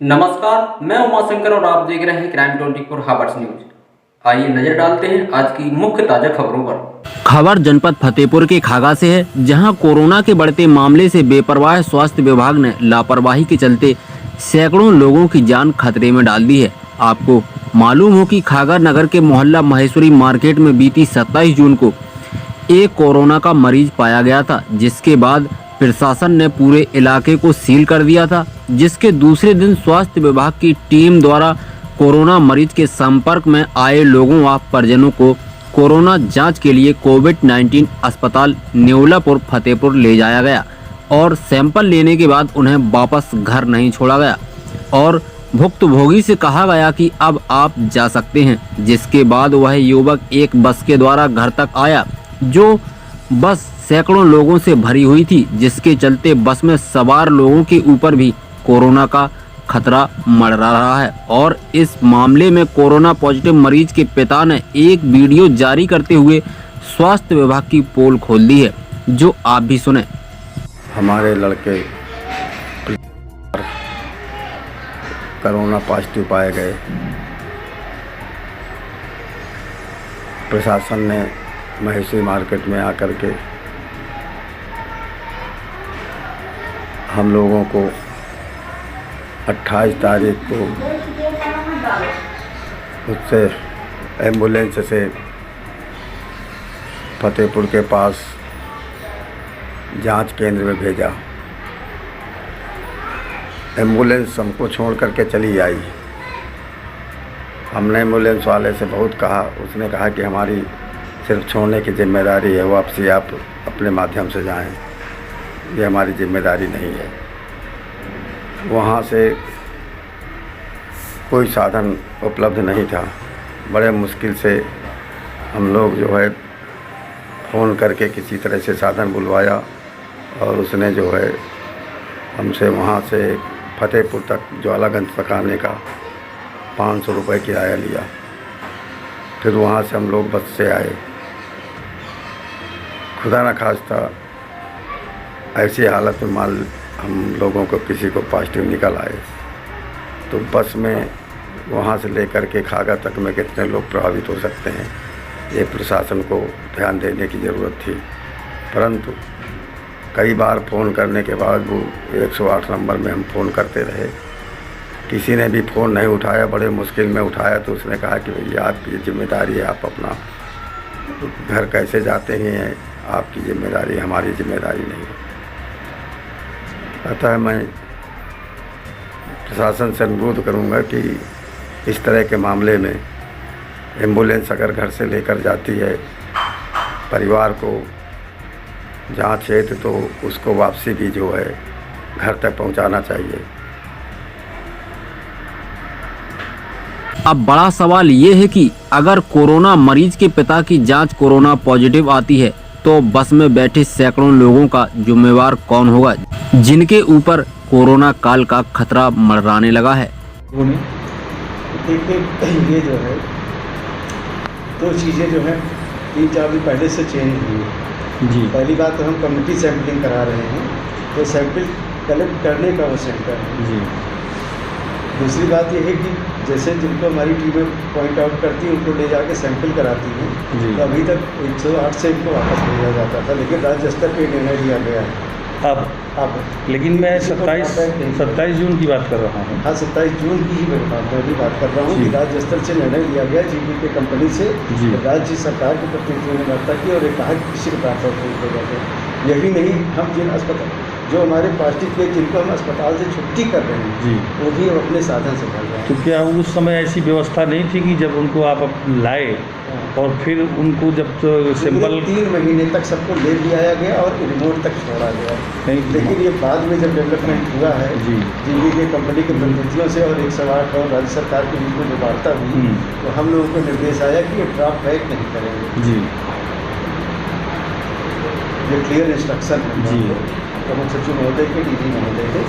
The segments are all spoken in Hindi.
नमस्कार, मैं उमाशंकर और आप देख रहे हैं क्राइम 24 हावर्स न्यूज। आइए नजर डालते हैं आज की मुख्य ताजा खबरों पर। खबर जनपद फतेहपुर के खागा से है, जहां कोरोना के बढ़ते मामले से बेपरवाह स्वास्थ्य विभाग ने लापरवाही के चलते सैकड़ों लोगों की जान खतरे में डाल दी है। आपको मालूम हो कि खागा नगर के मोहल्ला महेश्वरी मार्केट में बीती 27 जून को एक कोरोना का मरीज पाया गया था, जिसके बाद प्रशासन ने पूरे इलाके को सील कर दिया था। जिसके दूसरे दिन स्वास्थ्य विभाग की टीम द्वारा कोरोना मरीज के संपर्क में आए लोगों व परिजनों को कोरोना जांच के लिए कोविड-19 अस्पताल नेवलापुर फतेहपुर ले जाया गया और सैंपल लेने के बाद उन्हें वापस घर नहीं छोड़ा गया और भुक्तभोगी से कहा गया कि अब आप जा सकते हैं। जिसके बाद वह युवक एक बस के द्वारा घर तक आया, जो बस सैकड़ों लोगों से भरी हुई थी, जिसके चलते बस में सवार लोगों के ऊपर भी कोरोना का खतरा मंडरा रहा है। और इस मामले में कोरोना पॉजिटिव मरीज के पिता ने एक वीडियो जारी करते हुए स्वास्थ्य विभाग की पोल खोल दी है, जो आप भी सुने। हमारे लड़के कोरोना पॉजिटिव पाए गए। प्रशासन ने महेश्वरी मार्केट में आकर के हम लोगों को 28 तारीख को उससे एम्बुलेंस से फतेहपुर के पास जांच केंद्र में भेजा। एम्बुलेंस हमको छोड़ करके चली आई। हमने एम्बुलेंस वाले से बहुत कहा, उसने कहा कि हमारी सिर्फ छोड़ने की जिम्मेदारी है, वापसी आप अपने माध्यम से जाएं, ये हमारी जिम्मेदारी नहीं है। वहाँ से कोई साधन उपलब्ध नहीं था। बड़े मुश्किल से हम लोग जो है फ़ोन करके किसी तरह से साधन बुलवाया और उसने जो है हमसे वहाँ से फतेहपुर तक ज्वालागंज तक आने का 500 रुपये किराया लिया। फिर वहाँ से हम लोग बस से आए। खुदा न खास्ता ऐसी हालत में माल हम लोगों को किसी को पॉजिटिव निकल आए तो बस में वहाँ से लेकर के खागा तक में कितने लोग प्रभावित हो सकते हैं, ये प्रशासन को ध्यान देने की ज़रूरत थी। परंतु कई बार फ़ोन करने के बाद वो 108 नंबर में हम फ़ोन करते रहे, किसी ने भी फ़ोन नहीं उठाया। बड़े मुश्किल में उठाया तो उसने कहा कि भैया आपकी जिम्मेदारी है, आप अपना घर कैसे जाते हैं आपकी जिम्मेदारी, हमारी जिम्मेदारी नहीं है। अतः मैं प्रशासन से अनुरोध करूंगा कि इस तरह के मामले में एम्बुलेंस अगर घर से लेकर जाती है परिवार को जांच हेतु तो उसको वापसी भी जो है घर तक पहुंचाना चाहिए। अब बड़ा सवाल ये है कि अगर कोरोना मरीज के पिता की जांच कोरोना पॉजिटिव आती है तो बस में बैठे सैकड़ों लोगों का जिम्मेवार कौन होगा, जिनके ऊपर कोरोना काल का खतरा मंडराने लगा है। ये जो है दो चीज़ें जो है 3-4 दिन पहले से चेंज हुई जी। पहली बात तो हम कम्युनिटी सैंपलिंग करा रहे हैं, तो सैंपल कलेक्ट करने का वो सेंटर है जी। दूसरी बात ये है कि जैसे जिनको हमारी टीमें पॉइंट आउट करती हैं उनको ले जाके सैंपल कराती हैं, तो अभी तक 108 से इनको वापस भेजा जाता था, लेकिन राज्य स्तर पर निर्णय लिया गया है अब लेकिन मैं 27 जून की बात कर रहा हूँ। हाँ, 27 जून की ही मैं भी बात कर रहा हूँ कि राज्य स्तर से निर्णय लिया गया जीपी के कंपनी से, राज्य सरकार के प्रतिनिधियों ने वार्ता की और ये कहा कि किसी प्रकार का उपयोग हो जाता है। यही नहीं, हम जिन अस्पताल जो हमारे पॉजिटिव के जिनको हम अस्पताल से छुट्टी कर रहे हैं जी, वो भी अपने साधन से कर रहे हैं। तो क्या उस समय ऐसी व्यवस्था नहीं थी कि जब उनको आप लाए और फिर उनको जब तो सिंपल 3 महीने तक सबको ले लिया गया और रिमोट तक छोड़ा गया, लेकिन ये बाद में जब डेवलपमेंट हुआ है जी के कंपनी के प्रतिनिधियों से और 108 और राज्य सरकार के बीच में जो वार्ता हुई तो हम लोगों को निर्देश आया कि ये ड्रॉप बैक नहीं करेंगे जी। ये क्लियर इंस्ट्रक्शन है जी प्रमुख सचिव महोदय के, डीजी महोदय के,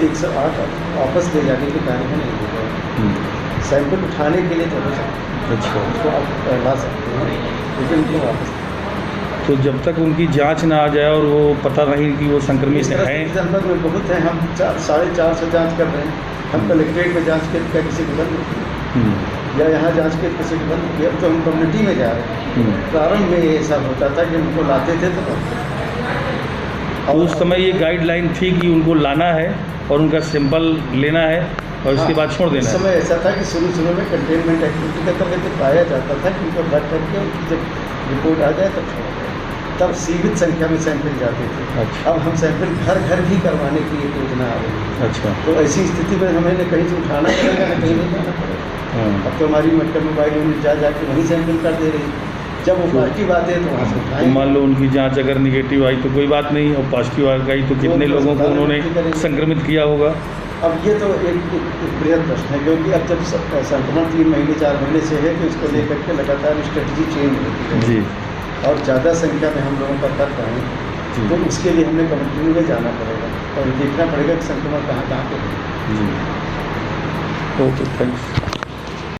108 वापस ले जाने के कार्य में नहीं होगा। सैंपल उठाने के लिए तो हो सकता है, उसको आप ला सकते हैं, लेकिन उनको वापस तो जब तक उनकी जांच ना आ जाए और वो पता नहीं कि वो संक्रमित हैं। जनपद में बहुत हैं, हम 450 जांच कर रहे हैं, हम कलेक्ट्रेट में जांच करके किसी को बंद किया या यहाँ जांच के किसी को बंद किया, तो हम कम्युनिटी में जा रहे हैं। प्रारंभ में ये ऐसा होता था कि उनको लाते थे तो और उस समय ये गाइडलाइन थी कि उनको लाना है और उनका सैंपल लेना है और इसके बाद छोड़ देना उस है। समय ऐसा था कि शुरू में कंटेनमेंट एक्टिविटी का तरह तो पाया जाता था कि उनको ब्लड करके उनकी जब रिपोर्ट आ जाए तब छोड़ दें। तब सीमित संख्या में सैंपल जाते थे। अच्छा। अब हम सैंपल घर घर भी करवाने की एक योजना आ रही है। अच्छा। तो ऐसी स्थिति में हमें न कहीं से उठाना पड़ेगा न कहीं नहीं जाना पड़ेगा। अब तो हमारी मेडिकल मोबाइल यूनिट जा जाके वहीं सैंपल कर दे रही है। जब वो पॉजिटिव आते हैं तो वहाँ से तो उठाएंगे। मान लो उनकी जांच अगर निगेटिव आई तो कोई बात नहीं, और पॉजिटिव आ गई तो कितने लोगों को उन्होंने संक्रमित किया होगा? अब ये तो एक बृहद प्रश्न है, क्योंकि अब जब संक्रमण 3 महीने 4 महीने से है तो इसको लेकर के लगातार स्ट्रेटजी चेंज होती है जी। और ज़्यादा संख्या में हम लोगों का कर पाएँ तो उसके लिए हमें कम्युनिटी में जाना पड़ेगा और देखना पड़ेगा कि संक्रमण कहाँ कहाँ पे है। जी। Okay, thanks.